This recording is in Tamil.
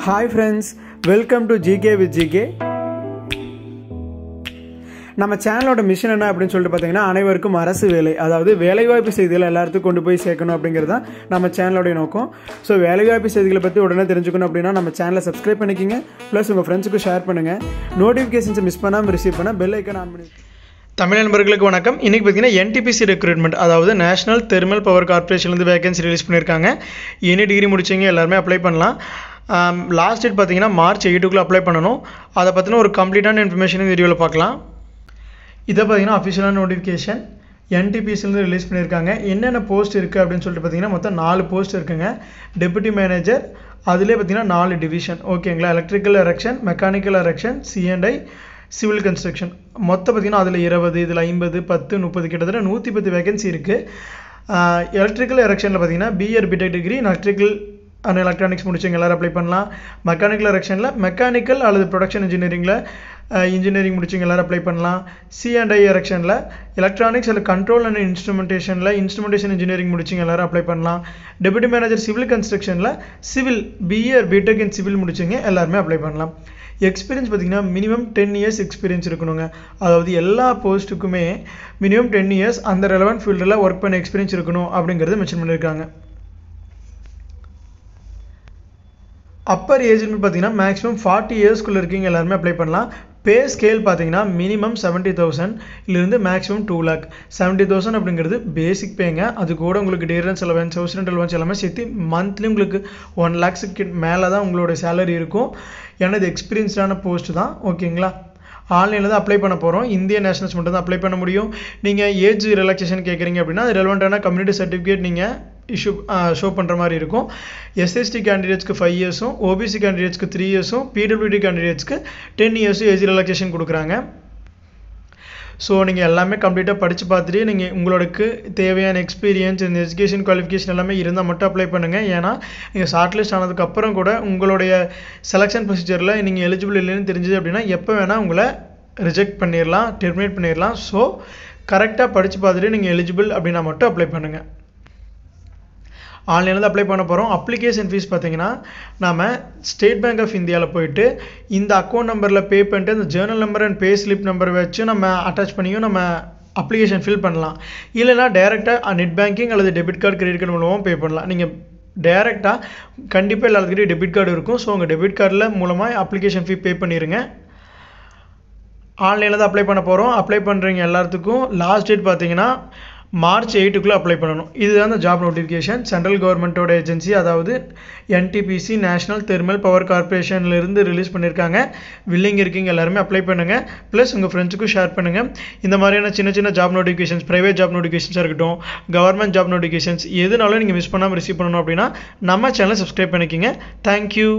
Hi friends, welcome to GK with GK. நம்ம சேனலோட மிஷன் என்ன அப்படின்னு சொல்லிட்டு பார்த்தீங்கன்னா அனைவருக்கும் அரசு வேலை, அதாவது வேலைவாய்ப்பு செய்திகளை எல்லாத்துக்கும் கொண்டு போய் சேர்க்கணும் அப்படிங்கிறது தான் நம்ம சேனலோடைய நோக்கம். ஸோ வேலைவாய்ப்பு செய்திகளை பற்றி உடனே தெரிஞ்சுக்கணும் அப்படின்னா நம்ம சேனலை சப்ஸ்கிரைப் பண்ணிக்கிங்க, ப்ளஸ் உங்கள் ஃப்ரெண்ட்ஸுக்கும் ஷேர் பண்ணுங்கள். நோட்டிஃபிகேஷன்ஸை மிஸ் பண்ணாமல் ரிசீவ் பண்ண பெல் ஐக்கன் ஆன் பண்ணி. தமிழ் நண்பர்களுக்கு வணக்கம். இன்றைக்கி பார்த்தீங்கன்னா NTPC ரெக்ரூட்மெண்ட், அதாவது நேஷனல் தெர்மல் பவர் கார்பரேஷன்லேருந்து வேகன்சி ரிலீஸ் பண்ணியிருக்காங்க. எனி டிகிரி முடிச்சவங்க எல்லாருமே அப்ளை பண்ணலாம். லாஸ்ட் டேட் பார்த்தீங்கன்னா March 8 அப்ளை பண்ணணும். அதை பற்றின ஒரு கம்ப்ளீட்டான இன்ஃபர்மேஷன் இந்த வீடியோவில் பார்க்கலாம். இதை பார்த்தீங்கன்னா அஃபிஷியலான நோட்டிஃபிகேஷன் NTPCலேருந்து ரிலீஸ் பண்ணியிருக்காங்க. என்னென்ன போஸ்ட் இருக்குது அப்படின்னு சொல்லிட்டு பார்த்தீங்கன்னா மொத்தம் 4 போஸ்ட் இருக்குங்க. டெப்யூட்டி மேனேஜர், அதிலே பார்த்தீங்கன்னா 4 டிவிஷன், ஓகேங்களா. Electrical erection, mechanical erection, C&I, civil construction. மொத்தம் பார்த்திங்கன்னா அதில் 20, இதில் 50, 10, 30 கிட்டத்தட்ட 110 வேகன்சி இருக்குது. எலக்ட்ரிக்கல் எரெக்ஷனில் பார்த்தீங்கன்னா BR BTech degree electrical and electronics முடிச்சவங்க எல்லோரும் அப்ளை பண்ணலாம். மெக்கானிக்கல் எரெக்ஷனில் மெக்கானிக்கல் அல்லது ப்ரொடக்ஷன் இன்ஜினியரிங்கில் இன்ஜினியரிங் முடிச்சவங்க எல்லோரும் அப்ளை பண்ணலாம். C&I எரெக்ஷனில் எலக்ட்ரானிக்ஸ் அல்லது கண்ட்ரோல் அண்ட் இன்ஸ்ட்ருமெண்டேஷன் இன்ஜினியரிங் முடிச்சவங்க எல்லோரும் அப்ளை பண்ணலாம். டெப்யூட்டி மேனேஜர் சிவில் கன்ஸ்ட்ரக்ஷனில் civil BR BTech in civil முடிச்சவங்க எல்லாருமே அப்ளை பண்ணலாம். எக்ஸ்பீரியன்ஸ் பார்த்திங்கன்னா மினிமம் 10 இயர்ஸ் எக்ஸ்பீரியன்ஸ் இருக்கணுங்க. அதாவது எல்லா போஸ்ட்டுக்குமே மினிமம் 10 இயர்ஸ் அந்த ரெலவெண்ட் ஃபீல்டில் ஒர்க் பண்ண எக்ஸ்பீரியன்ஸ் இருக்கணும் அப்படிங்கிறத மென்ஷன் பண்ணியிருக்காங்க. அப்பர் ஏஜ் லிமிட் பார்த்தீங்கன்னா மேக்ஸிமம் 40 இயர்ஸ்க்குள்ளே இருக்கீங்க எல்லாருமே அப்ளை பண்ணலாம். பே ஸ்கேல் பார்த்தீங்கன்னா மினிமம் 70,000 இருந்து மேக்ஸிமம் 2 lakh. 70,000 அப்படிங்கிறது பேசிக் பேங்க. அது கூட உங்களுக்கு dearness allowance, house rent allowance எல்லாமே சேர்த்து மந்த்லி உங்களுக்கு 1 lakhs மேலே தான் உங்களோட சேலரி இருக்கும். ஏன்னா இது எக்ஸ்பீரியன்ஸ்டான போஸ்ட் தான், ஓகேங்களா. ஆன்லைனில் தான் அப்ளை பண்ண போகிறோம். இந்திய நேஷனல்ஸ் மட்டும் தான் அப்ளை பண்ண முடியும். நீங்கள் ஏஜ் ரிலாக்ஸேஷன் கேட்குறீங்க அப்படின்னா அது ரெலவெண்ட்டான கம்யூனிட்டி சர்டிஃபிகேட் நீங்கள் ஷோ பண்ணுற மாதிரி இருக்கும். SST கேண்டிடேட்ஸ்க்கு 5 இயர்ஸும், OBC கேண்டிடேட்ஸ்க்கு 3 இயர்ஸும், PWD கேண்டிடேட்ஸ்க்கு 10 இயர்ஸும் ஏஜ் ரிலாக்ஸேஷன் கொடுக்குறாங்க. ஸோ நீங்கள் எல்லாமே கம்ப்ளீட்டாக படித்து பார்த்துட்டு நீங்கள் உங்களுக்கு தேவையான எக்ஸ்பீரியன்ஸ், இந்த எஜுகேஷன் குவாலிஃபிகேஷன் எல்லாமே இருந்தால் மட்டும் அப்ளை பண்ணுங்கள். ஏன்னா நீங்கள் ஷார்ட் லிஸ்ட் ஆனதுக்கப்புறம் கூட உங்களுடைய செலெக்ஷன் ப்ரொசீஜரில் நீங்கள் எலிஜிபிள் இல்லைன்னு தெரிஞ்சது அப்படின்னா எப்போ வேணால் உங்களை ரிஜெக்ட் பண்ணிடலாம், டெர்மினேட் பண்ணிடலாம். ஸோ கரெக்டாக படித்து பார்த்துட்டு நீங்கள் எலிஜிபிள் அப்படின்னா மட்டும் அப்ளை பண்ணுங்கள். ஆன்லைனில் தான் அப்ளை பண்ண போகிறோம். அப்ளிகேஷன் ஃபீஸ் பார்த்தீங்கன்னா நம்ம ஸ்டேட் பேங்க் ஆஃப் இந்தியாவில் போயிட்டு இந்த அக்கௌண்ட் நம்பரில் பே பண்ணிட்டு அந்த Journal number and pay slip number வச்சு நம்ம அட்டாச் பண்ணியும் நம்ம அப்ளிகேஷன் ஃபில் பண்ணலாம். இல்லைனா டேரெக்டாக நெட் பேங்கிங் அல்லது டெபிட் கார்டு, கிரெடிட் கார்டு மூலமாக பே பண்ணலாம். நீங்கள் டேரெக்டாக கண்டிப்பாக எல்லாத்துக்கிட்டையும் டெபிட் கார்டு இருக்கும். ஸோ உங்கள் டெபிட் கார்டில் மூலமாக அப்ளிகேஷன் ஃபீ பே பண்ணிடுங்க. ஆன்லைனில் தான் அப்ளை பண்ண போகிறோம். அப்ளை பண்ணுறீங்க எல்லாத்துக்கும் லாஸ்ட் டேட் பார்த்தீங்கன்னா March 8 அப்ளை பண்ணணும். இதுதான் இந்த ஜாப் நோட்டிஃபிகேஷன். சென்ட்ரல் கவர்மெண்ட்டோட ஏஜென்சி, அதாவது NTPC நேஷனல் தெர்மல் பவர் கார்பரேஷன்லேருந்து ரிலீஸ் பண்ணியிருக்காங்க. வில்லிங் இருக்கீங்க எல்லாருமே அப்ளை பண்ணுங்கள், ப்ளஸ் உங்கள் ஃப்ரெண்ட்ஸுக்கும் ஷேர் பண்ணுங்கள். இந்த மாதிரியான சின்ன சின்ன ஜாப் நோட்டிஃபிகேஷன்ஸ், ப்ரைவேட் ஜாப் நோட்டிஃபிகேஷன்ஸாக இருக்கட்டும், கவர்மெண்ட் ஜாப் நோட்டிஃபிகேஷன்ஸ் எதுனாலும் நீங்கள் மிஸ் பண்ணாமல் ரிசீவ் பண்ணணும் அப்படின்னா நம்ம சேனலை சப்ஸ்கிரைப் பண்ணிக்கிங்க. தேங்க்யூ.